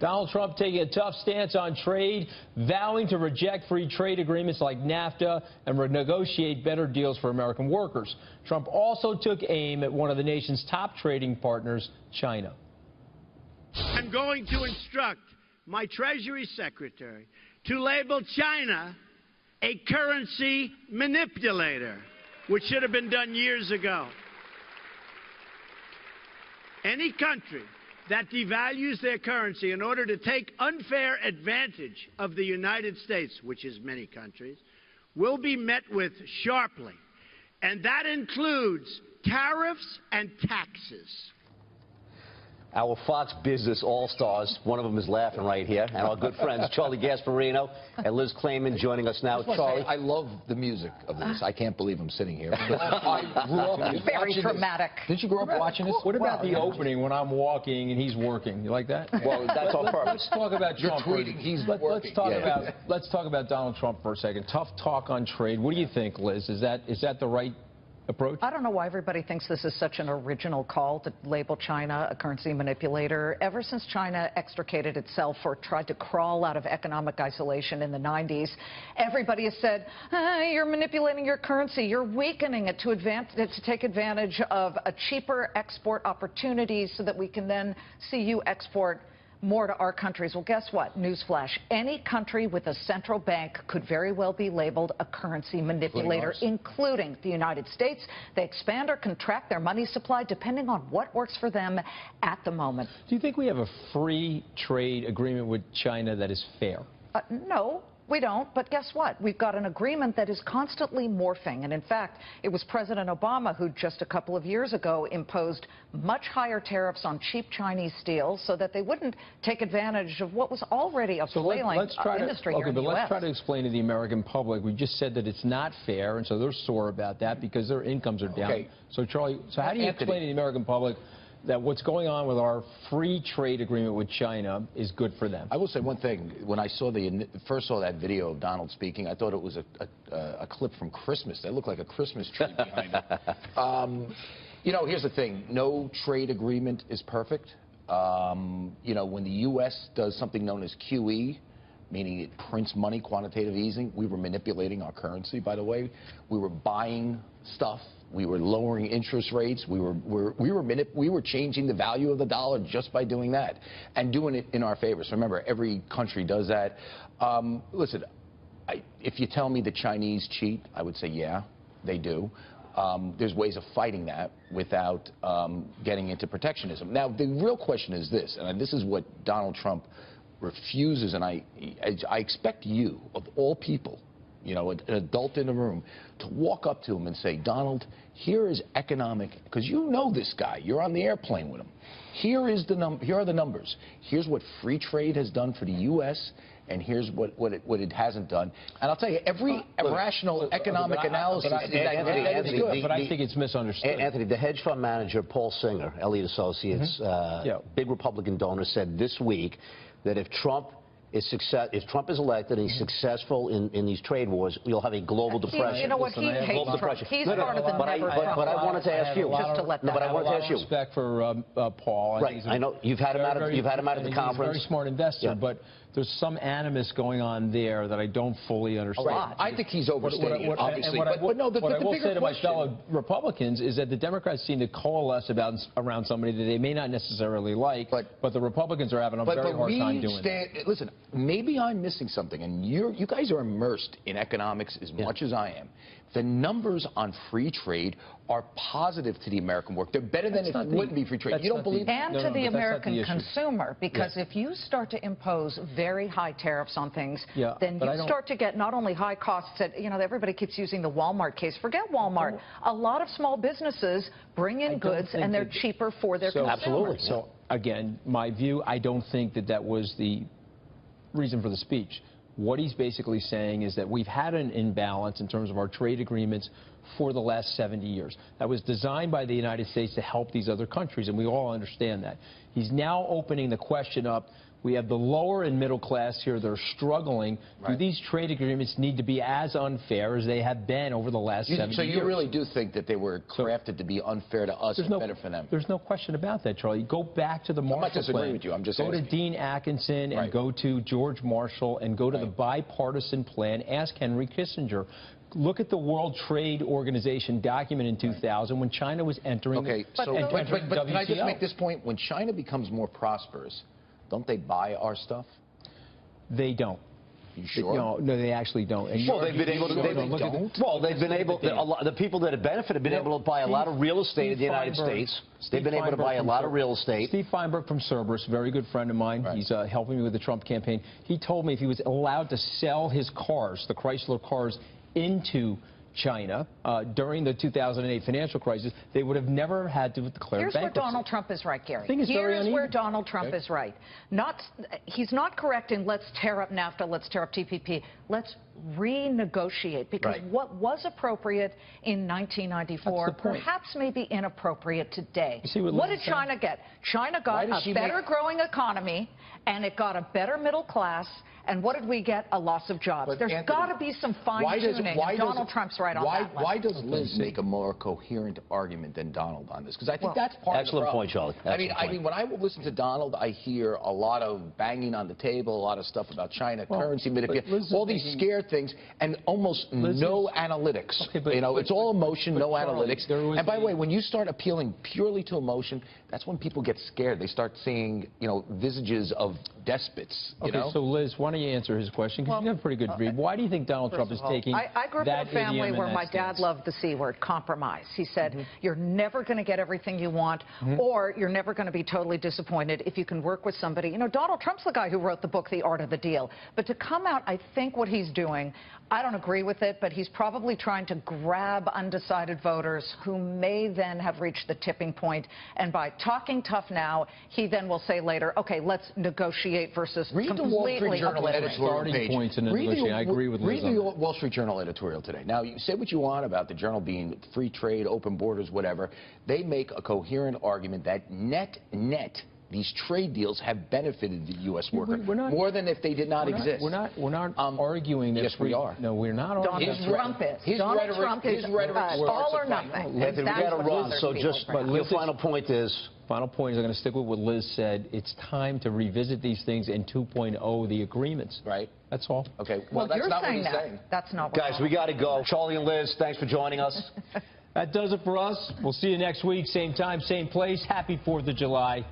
Donald Trump taking a tough stance on trade, vowing to reject free trade agreements like NAFTA and renegotiate better deals for American workers. Trump also took aim at one of the nation's top trading partners, China. I'm going to instruct my Treasury Secretary to label China a currency manipulator, which should have been done years ago. Any country that devalues their currency in order to take unfair advantage of the United States, which is many countries, will be met with sharply. And that includes tariffs and taxes. Our Fox Business All-Stars, one of them is laughing right here, and our good friends Charlie Gasparino and Liz Claman joining us now. Charlie, I love the music of this. I can't believe I'm sitting here. I grew up very dramatic. Did you grow up watching this? What about the opening when I'm walking and he's working? You like that? Well, that's on purpose. Let's talk about Trump. Let's talk about Donald Trump for a second. Tough talk on trade. What do you think, Liz? Is that the right approach? I don't know why everybody thinks this is such an original call to label China a currency manipulator. Ever since China extricated itself or tried to crawl out of economic isolation in the 90s, everybody has said, you're manipulating your currency, you're weakening it to take advantage of a cheaper export opportunity so that we can then see you export more to our countries. Well, guess what? Newsflash. Any country with a central bank could very well be labeled a currency manipulator, including the United States. They expand or contract their money supply depending on what works for them at the moment. Do you think we have a free trade agreement with China that is fair? No. We don't, but guess what? We've got an agreement that is constantly morphing. And in fact, it was President Obama who just a couple of years ago imposed much higher tariffs on cheap Chinese steel so that they wouldn't take advantage of what was already a flailing industry here in the U.S. Let's try to explain to the American public. We just said that it's not fair, and so they're sore about that because their incomes are down. Okay. So, Charlie, how do you explain to the American public that what's going on with our free trade agreement with China is good for them? I will say one thing. When I first saw that video of Donald speaking, I thought it was a clip from Christmas. That looked like a Christmas tree behind it. You know, here's the thing. No trade agreement is perfect. You know, when the U.S. does something known as QE, meaning it prints money, quantitative easing, we were manipulating our currency, by the way. We were buying stuff. We were lowering interest rates. We were changing the value of the dollar just by doing that and doing it in our favor. So remember, every country does that. Listen, if you tell me the Chinese cheat, I would say, yeah, they do. There's ways of fighting that without getting into protectionism. Now, the real question is this, and this is what Donald Trump refuses, and I expect you, of all people, you know, an adult in the room, to walk up to him and say, Donald, here is economic, because you know this guy. You're on the airplane with him. Here are the numbers. Here's what free trade has done for the U.S., and here's what it hasn't done. And I'll tell you, every rational economic analysis is good. But I think it's misunderstood. Anthony, the hedge fund manager, Paul Singer, Elliott Associates, big Republican donor, said this week that if Trump is elected and he's successful in these trade wars, you'll have a global depression. You know what? He hates Trump. He's part of the but I wanted to ask you. Just to let that I have a lot of respect for Paul. Right. I know you've had him out at the conference. He's a very smart investor, but there's some animus going on there that I don't fully understand. Right. I think he's overstating it, obviously. What I will say to my fellow Republicans is that the Democrats seem to coalesce around somebody that they may not necessarily like, but the Republicans are having a very hard time doing that. Listen, maybe I'm missing something, and you guys are immersed in economics as much as I am. The numbers on free trade are positive to the American work. They're better than if it wouldn't be free trade. You don't believe that? And to the American consumer, because if you start to impose very high tariffs on things, then you start to get not only high costs, you know, everybody keeps using the Walmart case. Forget Walmart. A lot of small businesses bring in goods, and they're cheaper for their consumers. Absolutely. So, again, my view, I don't think that was the reason for the speech. What he's basically saying is that we've had an imbalance in terms of our trade agreements for the last 70 years. That was designed by the United States to help these other countries, and we all understand that. He's now opening the question up. We have the lower and middle class here. They're struggling. Right. Do these trade agreements need to be as unfair as they have been over the last 70 years? So you really do think that they were crafted to be unfair to us and better for them? There's no question about that, Charlie. Go back to the Marshall Plan. I'm not disagreeing with you. I'm just asking. Go to Dean Atkinson and go to George Marshall and go to the bipartisan plan. Ask Henry Kissinger. Look at the World Trade Organization document in 2000 when China was entering but can I just make this point? When China becomes more prosperous, don't they buy our stuff? They don't. You sure? No, they actually don't. And well, they've been able to. The people that have benefited have been able to buy a lot of real estate in the United States. They've been able to buy a lot of real estate. Steve Feinberg from Cerberus, very good friend of mine. He's helping me with the Trump campaign. He told me if he was allowed to sell his cars, the Chrysler cars, into China during the 2008 financial crisis, they would have never had to declare bankruptcy. Here's where Donald Trump is right, Gary. Here's where Donald Trump is right. He's not correct in let's tear up NAFTA, let's tear up TPP. Let's renegotiate, because what was appropriate in 1994 perhaps may be inappropriate today. What did China get? China got a better growing economy, and it got a better middle class. And what did we get? A loss of jobs. There's got to be some fine-tuning. Donald Trump's right on that. Why does Liz make a more coherent argument than Donald on this? Because I think that's part of the problem. Excellent point, Charlie. I mean, when I listen to Donald, I hear a lot of banging on the table, a lot of stuff about China, currency manipulation, all these scare things, and almost no analytics. You know, it's all emotion, no analytics. And by the way, when you start appealing purely to emotion, that's when people get scared. They start seeing, visages of despots. So Liz, why don't you answer his question? Because you have a pretty good read. Why do you think Donald Trump is taking that I grew up in a family where my dad loved the C word, compromise. He said, you're never going to get everything you want, or you're never going to be totally disappointed if you can work with somebody. Donald Trump's the guy who wrote the book, The Art of the Deal. But to come out, I think what he's doing, I don't agree with it, but he's probably trying to grab undecided voters who may then have reached the tipping point. And by talking tough now, he then will say later, okay, let's negotiate versus Read the Wall Street Journal editorial page. I agree with Liz. Read the Wall Street Journal editorial today. Now, you say what you want about the Journal being free trade, open borders, whatever. They make a coherent argument that net, these trade deals have benefited the U.S. worker more than if they did not exist. We're not arguing that. Yes, we are. No, we're not arguing. Donald Trump is all or nothing. Anthony, we got to run. So just your final point is. Final point is I'm going to stick with what Liz said. It's time to revisit these things in 2.0, the agreements. Right. That's all. Okay. Well, that's not what he's saying. That's not what Guys, we got to go. Charlie and Liz, thanks for joining us. That does it for us. We'll see you next week, same time, same place. Happy 4th of July.